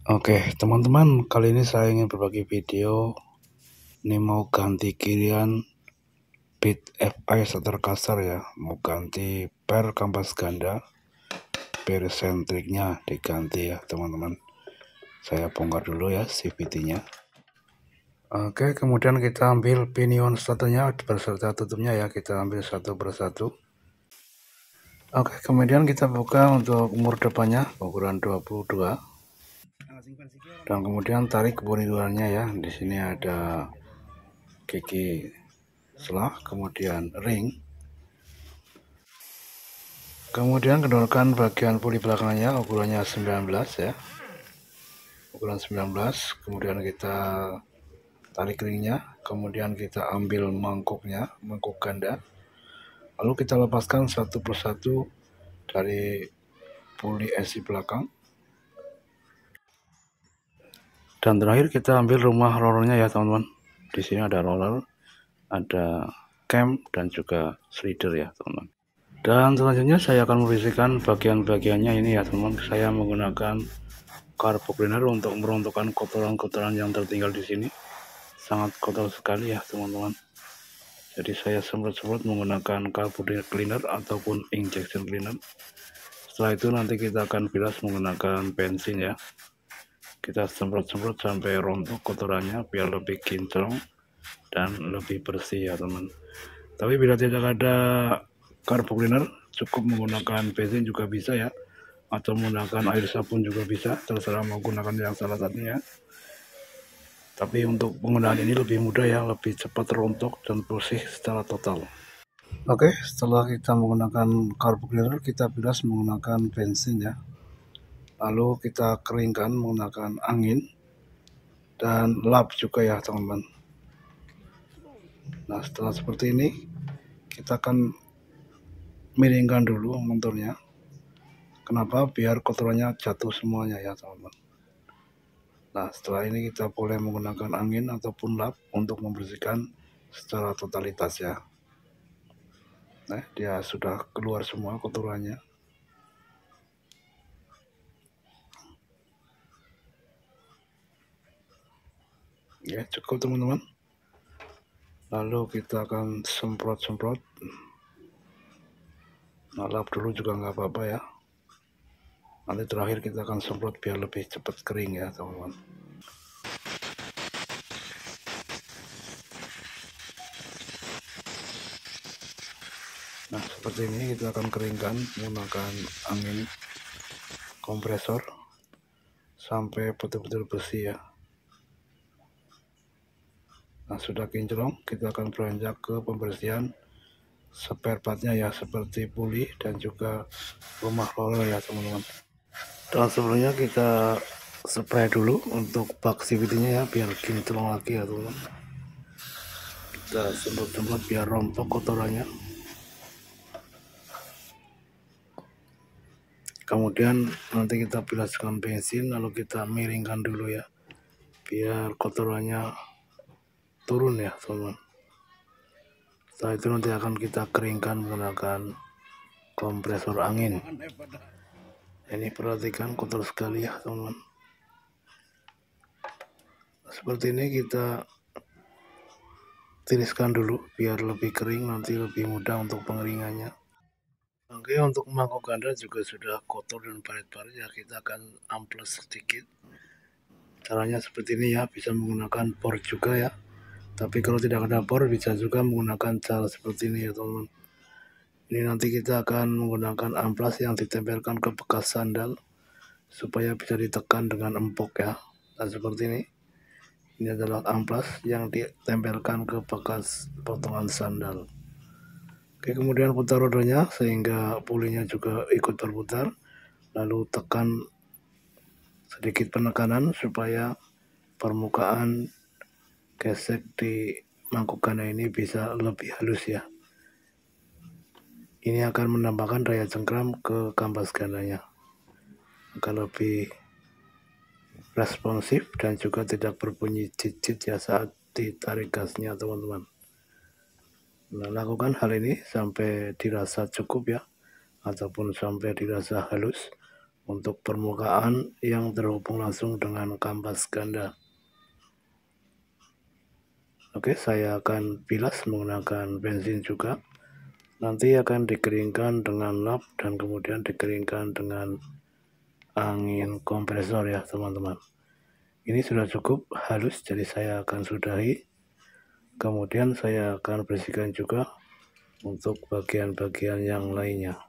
Oke teman-teman, kali ini saya ingin berbagi video. Ini mau ganti kirian bit FI starter kasar ya, mau ganti per kampas ganda, per sentriknya diganti ya teman-teman. Saya bongkar dulu ya CVT-nya. Oke, kemudian kita ambil pinion starternya beserta tutupnya ya, kita ambil satu persatu. Oke, kemudian kita buka untuk umur depannya ukuran 22. Dan kemudian tarik boniduannya ya. Di sini ada gigi selah, kemudian ring. Kemudian kendorkan bagian puli belakangnya, ukurannya 19 ya. Ukuran 19, kemudian kita tarik ringnya, kemudian kita ambil mangkuknya, mangkuk ganda. Lalu kita lepaskan satu persatu dari puli esi belakang. Dan terakhir kita ambil rumah rollernya ya teman-teman. Di sini ada roller, ada cam dan juga slider ya teman-teman. Dan selanjutnya saya akan membersihkan bagian-bagiannya ini ya teman-teman. Saya menggunakan carbo cleaner untuk merontokkan kotoran-kotoran yang tertinggal di sini. Sangat kotor sekali ya teman-teman. Jadi saya semprot-semprot menggunakan carbo cleaner ataupun injection cleaner. Setelah itu nanti kita akan bilas menggunakan bensin ya. Kita semprot-semprot sampai rontok kotorannya biar lebih kinclong dan lebih bersih ya teman. Tapi bila tidak ada carbo cleaner, cukup menggunakan bensin juga bisa ya, atau menggunakan air sabun juga bisa, terserah menggunakan yang salah satunya. Tapi untuk penggunaan ini lebih mudah ya, lebih cepat rontok dan bersih secara total. Oke, setelah kita menggunakan carbo cleaner, kita bilas menggunakan bensin ya. Lalu kita keringkan menggunakan angin dan lap juga ya teman-teman. Nah setelah seperti ini, kita akan miringkan dulu motornya. Kenapa? Biar kotorannya jatuh semuanya ya teman-teman. Nah setelah ini kita boleh menggunakan angin ataupun lap untuk membersihkan secara totalitas ya. Nah dia sudah keluar semua kotorannya. Ya cukup teman-teman. Lalu kita akan semprot-semprot. Nah lap dulu juga nggak apa-apa ya. Nanti terakhir kita akan semprot biar lebih cepat kering ya teman-teman. Nah seperti ini kita akan keringkan menggunakan angin kompresor sampai betul-betul bersih ya. Nah sudah kinclong, kita akan beranjak ke pembersihan spare partnya ya, seperti puli dan juga rumah roller ya teman-teman. Dan sebelumnya kita spray dulu untuk bak CVT-nya ya, biar kinclong lagi ya teman-teman. Kita semprot-semprot biar rontok kotorannya. Kemudian nanti kita bilaskan bensin, lalu kita miringkan dulu ya, biar kotorannya turun ya teman-teman. Setelah itu nanti akan kita keringkan menggunakan kompresor angin. Ini perhatikan kotor sekali ya teman-teman. Seperti ini kita tiriskan dulu biar lebih kering, nanti lebih mudah untuk pengeringannya. Oke, untuk mangkok ganda juga sudah kotor dan parit-parit ya, kita akan amplas sedikit. Caranya seperti ini ya, bisa menggunakan por juga ya. Tapi kalau tidak ada por bisa juga menggunakan cara seperti ini ya teman-teman. Ini nanti kita akan menggunakan amplas yang ditempelkan ke bekas sandal supaya bisa ditekan dengan empuk ya. Nah seperti ini. Ini adalah amplas yang ditempelkan ke bekas potongan sandal. Oke, kemudian putar rodanya sehingga pulinya juga ikut berputar. Lalu tekan sedikit penekanan supaya permukaan gesek di mangkuk ganda ini bisa lebih halus ya. Ini akan menambahkan daya cengkram ke kampas gandanya agar lebih responsif dan juga tidak berbunyi cicit ya saat ditarik gasnya teman-teman. Nah, lakukan hal ini sampai dirasa cukup ya, ataupun sampai dirasa halus. untuk permukaan yang terhubung langsung dengan kampas ganda. Oke, saya akan bilas menggunakan bensin juga. Nanti akan dikeringkan dengan lap dan kemudian dikeringkan dengan angin kompresor ya teman-teman. Ini sudah cukup halus, jadi saya akan sudahi. Kemudian saya akan bersihkan juga untuk bagian-bagian yang lainnya.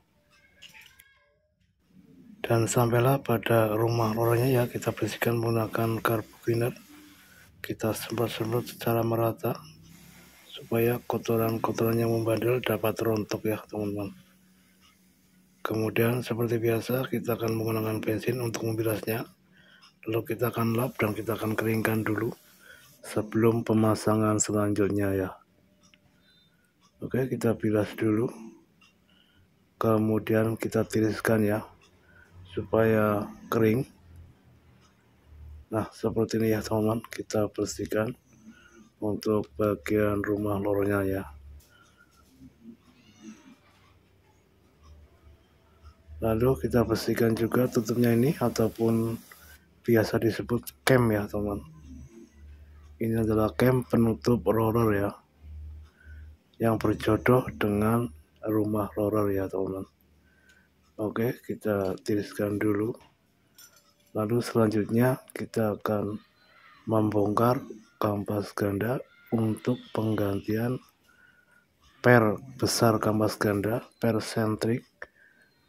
Dan sampailah pada rumah rollernya ya, kita bersihkan menggunakan carbo cleaner. Kita semprot-semprot secara merata supaya kotoran-kotoran yang membandel dapat rontok ya teman-teman. Kemudian seperti biasa kita akan menggunakan bensin untuk membilasnya. Lalu kita akan lap dan kita akan keringkan dulu sebelum pemasangan selanjutnya ya. Oke, kita bilas dulu. Kemudian kita tiriskan ya supaya kering. Nah, seperti ini ya teman-teman, kita bersihkan untuk bagian rumah lorongnya ya. Lalu kita bersihkan juga tutupnya ini ataupun biasa disebut cam ya teman. Ini adalah cam penutup roller ya, yang berjodoh dengan rumah roller ya teman. Oke, kita tiriskan dulu. Lalu selanjutnya kita akan membongkar kampas ganda untuk penggantian per besar kampas ganda, per sentrik,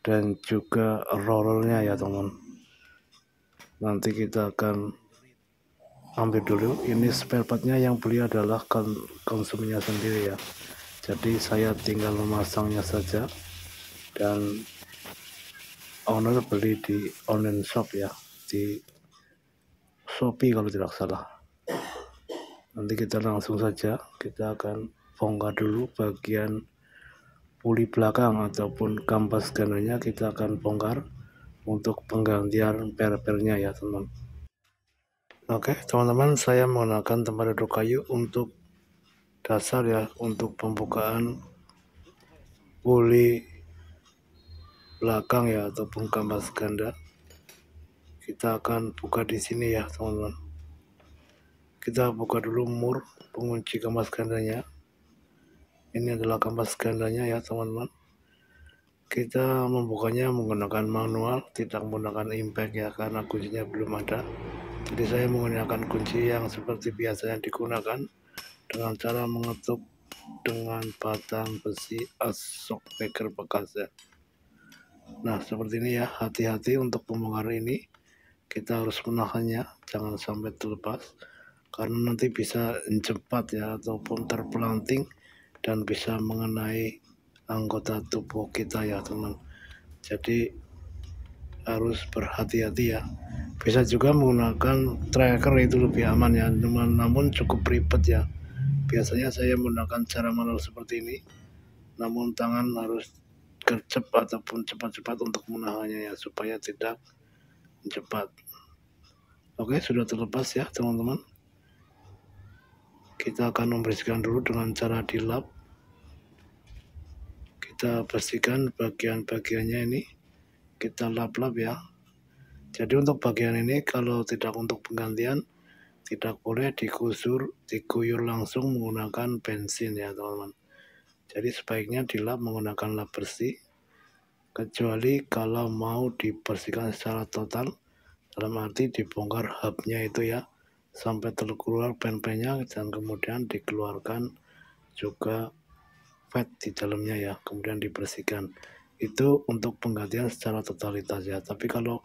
dan juga rollernya ya teman. Nanti kita akan ambil dulu. Ini spare partnya yang beli adalah konsumennya sendiri ya, jadi saya tinggal memasangnya saja, dan owner beli di online shop ya, di Shopee kalau tidak salah. Nanti kita langsung saja, kita akan bongkar dulu bagian puli belakang ataupun kampas gandanya, kita akan bongkar untuk penggantian per-pernya ya teman. Oke teman-teman, saya menggunakan tempat duduk kayu untuk dasar ya, untuk pembukaan puli belakang ya ataupun kampas ganda. Kita akan buka di sini ya teman-teman. Kita buka dulu mur pengunci kampas gandanya. Ini adalah kampas gandanya ya teman-teman. Kita membukanya menggunakan manual, tidak menggunakan impact ya, karena kuncinya belum ada. Jadi saya menggunakan kunci yang seperti biasanya digunakan dengan cara mengetuk dengan batang besi asok beker bekas ya. Nah seperti ini ya, hati-hati untuk pembongkaran ini. Kita harus menahannya, jangan sampai terlepas, karena nanti bisa cepat ya ataupun terpelanting dan bisa mengenai anggota tubuh kita ya teman. Jadi harus berhati-hati ya. Bisa juga menggunakan tracker, itu lebih aman ya, namun cukup ribet ya. Biasanya saya menggunakan cara manual seperti ini, namun tangan harus gercep ataupun cepat-cepat untuk menahannya ya, supaya tidak cepat. Oke, sudah terlepas ya teman-teman. Kita akan membersihkan dulu dengan cara dilap. Kita bersihkan bagian-bagiannya ini, kita lap-lap ya. Jadi untuk bagian ini kalau tidak untuk penggantian, tidak boleh diguyur langsung menggunakan bensin ya teman-teman. Jadi sebaiknya dilap menggunakan lap bersih, kecuali kalau mau dibersihkan secara total, dalam arti dibongkar hubnya itu ya, sampai terkeluar pen-pennya, dan kemudian dikeluarkan juga fat di dalamnya ya, kemudian dibersihkan. Itu untuk penggantian secara totalitas ya. Tapi kalau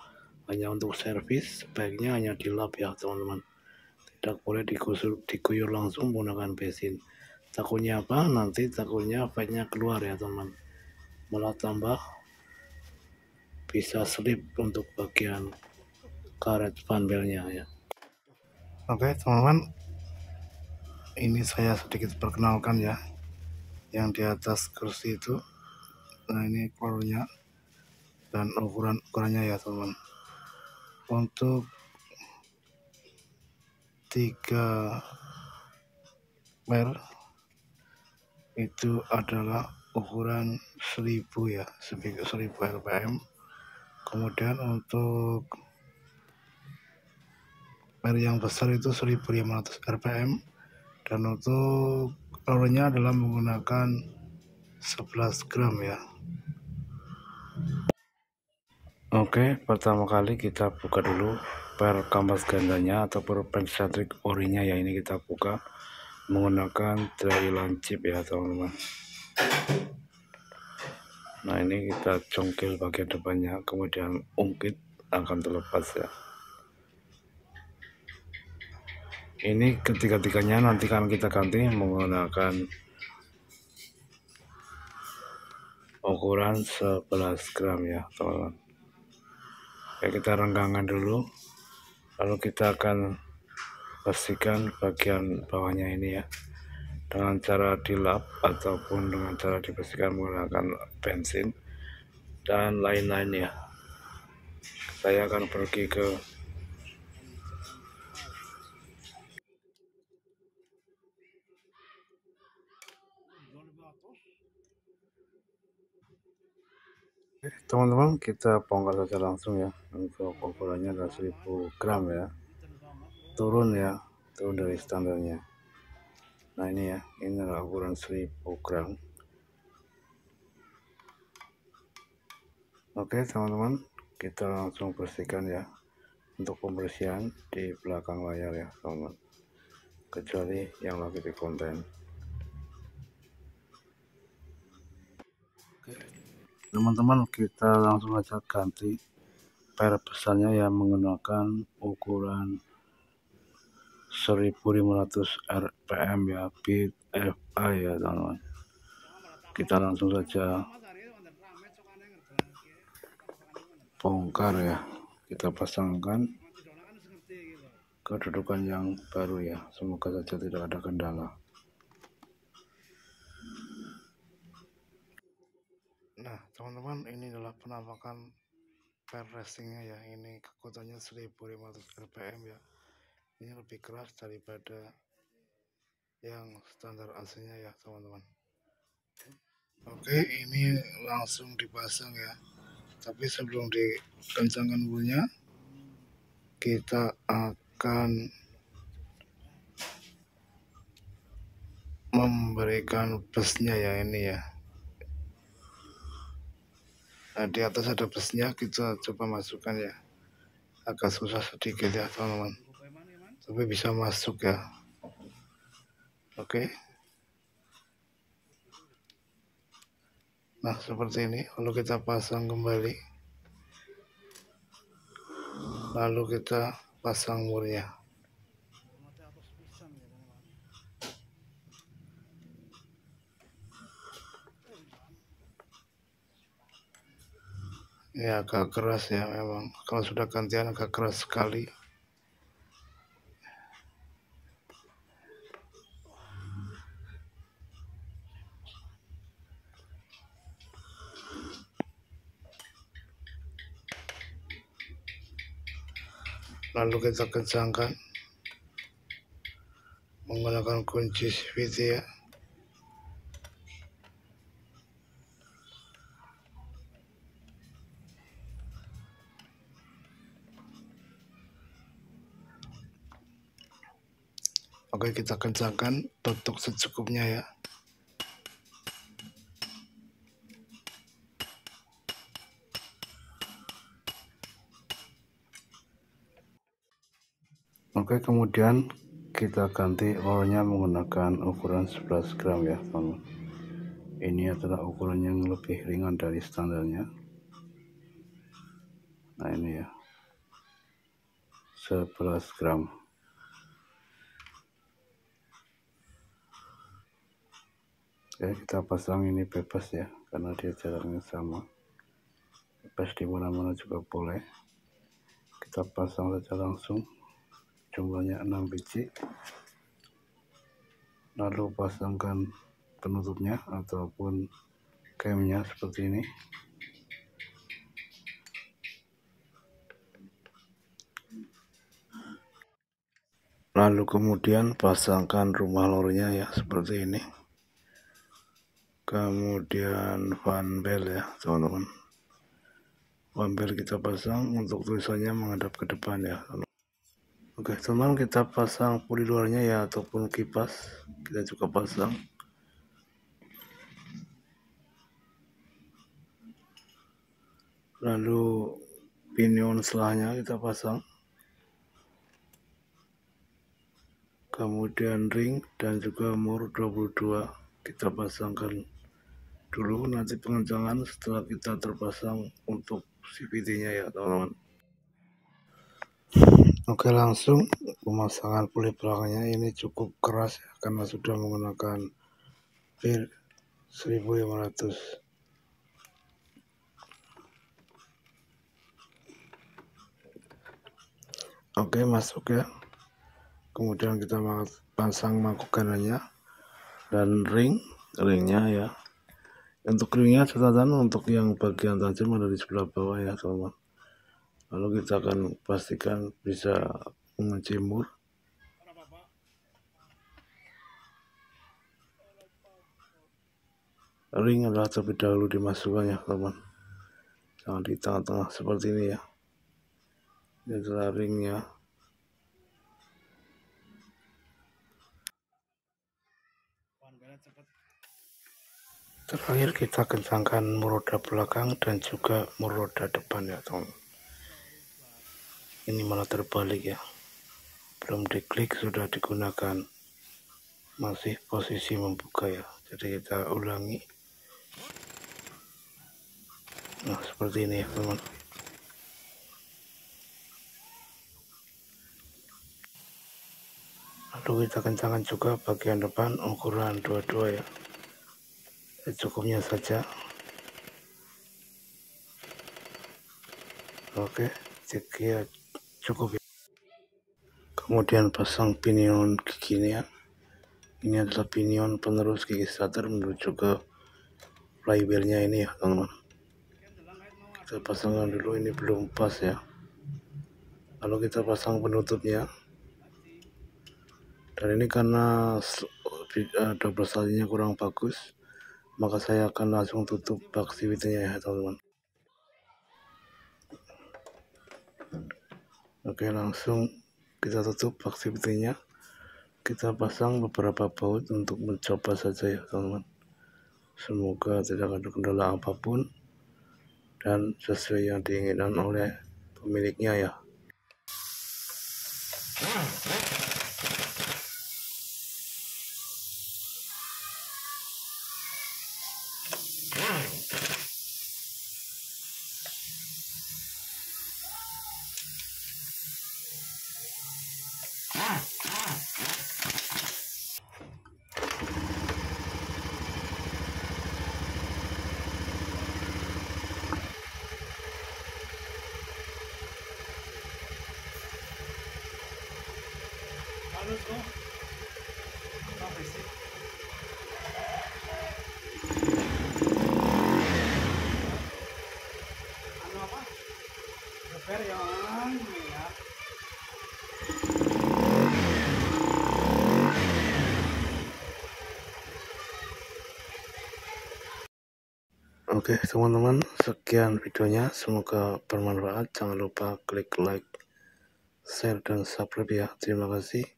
hanya untuk servis, sebaiknya hanya dilap ya teman-teman. Tidak boleh diguyur langsung menggunakan bensin. Takutnya apa? Nanti takutnya fatnya keluar ya teman, malah tambah bisa slip untuk bagian karet panbelnya ya. Oke teman-teman, ini saya sedikit perkenalkan ya, yang di atas kursi itu. Nah ini kolornya dan ukurannya ya teman. Untuk 3 per itu adalah ukuran 1000 ya, 1000 rpm. Kemudian untuk per yang besar itu 1500 rpm, dan untuk rollernya adalah menggunakan 11 gram ya. Oke, pertama kali kita buka dulu per kampas gandanya atau per pensetrik orinya ya. Ini kita buka menggunakan trailing chip ya teman-teman. Nah, ini kita congkel bagian depannya, kemudian ungkit akan terlepas ya. Ini ketiga-tiganya nanti kan kita ganti menggunakan ukuran 11 gram ya teman-teman. Oke, kita renggangan dulu, lalu kita akan bersihkan bagian bawahnya ini ya, dengan cara dilap ataupun dengan cara dibersihkan menggunakan bensin dan lain-lain ya. Saya akan pergi ke teman-teman, kita bongkar saja langsung ya. Untuk ukurannya adalah 1000 gram ya, turun dari standarnya. Nah, ini ya, ini adalah ukuran 1000 gram. Oke teman-teman, kita langsung bersihkan ya, untuk pembersihan di belakang layar ya teman-teman, kecuali yang lagi di konten. Oke teman-teman, kita langsung aja ganti per besarnya ya, menggunakan ukuran 1500 rpm ya, bit FA ya teman-teman. Kita langsung saja bongkar ya, kita pasangkan kedudukan yang baru ya, semoga saja tidak ada kendala. Nah teman-teman, ini adalah penampakan per racingnya ya. Ini kekuatannya 1500 rpm ya, ini lebih keras daripada yang standar aslinya ya teman-teman. Oke, ini langsung dipasang ya, tapi sebelum dikencangkan bunyinya, kita akan memberikan busnya ya, ini ya. Nah, di atas ada busnya, kita coba masukkan ya. Agak susah sedikit ya teman-teman, tapi bisa masuk ya. Oke. Nah, seperti ini. Lalu kita pasang kembali, lalu kita pasang murnya. Ini agak keras ya memang, kalau sudah gantian agak keras sekali. Lalu kita kencangkan menggunakan kunci CVT ya. Oke, kita kencangkan, tutup secukupnya ya. Oke, kemudian kita ganti olnya menggunakan ukuran 11 gram ya teman-teman. Ini adalah ukuran yang lebih ringan dari standarnya. Nah, ini ya, 11 gram. Oke, kita pasang ini bebas ya, karena dia jaraknya sama. Bebas di mana-mana juga boleh. Kita pasang saja langsung, jumlahnya 6 biji. Lalu pasangkan penutupnya ataupun camnya seperti ini. Lalu kemudian pasangkan rumah lornya ya, seperti ini. Kemudian fan belt ya teman-teman. Bumper kita pasang untuk tulisannya menghadap ke depan ya. Oke teman, kita pasang poli luarnya ya, ataupun kipas kita juga pasang. Lalu pinion selahnya kita pasang, kemudian ring dan juga mur 22 kita pasangkan dulu, nanti pengencangan setelah kita terpasang untuk CVT nya ya teman-teman. Oke, langsung pemasangan puli belakangnya ini cukup keras ya, karena sudah menggunakan pin 1500. Oke, masuk ya. Kemudian kita pasang mangkok kanannya dan ringnya ya. Untuk ringnya catatan untuk yang bagian tajam ada di sebelah bawah ya teman-teman. Lalu kita akan pastikan bisa mengunci mur. Ring adalah terlebih dahulu dimasukkannya teman-teman, jangan di tengah-tengah seperti ini ya. Ini adalah ringnya. Terakhir kita kencangkan mur roda belakang dan juga mur roda depan ya teman. Ini malah terbalik ya, belum diklik sudah digunakan, masih posisi membuka ya. Jadi kita ulangi. Nah seperti ini ya teman. Lalu kita kencangkan juga bagian depan ukuran 22 ya. Cukupnya saja. Oke, jika cukup ya. Kemudian pasang pinion giginya. Ini adalah pinion penerus gigi starter menuju ke flywheelnya ini ya teman-teman. Kita pasangkan dulu, ini belum pas ya. Lalu kita pasang penutupnya. Dan ini karena double talinya kurang bagus, maka saya akan langsung tutup bak CVT-nya ya teman-teman. Oke, langsung kita tutup bak CVT-nya. Kita pasang beberapa baut untuk mencoba saja ya teman-teman. Semoga tidak ada kendala apapun dan sesuai yang diinginkan oleh pemiliknya ya. Oke teman-teman, sekian videonya, semoga bermanfaat. Jangan lupa klik like, share, dan subscribe ya. Terima kasih.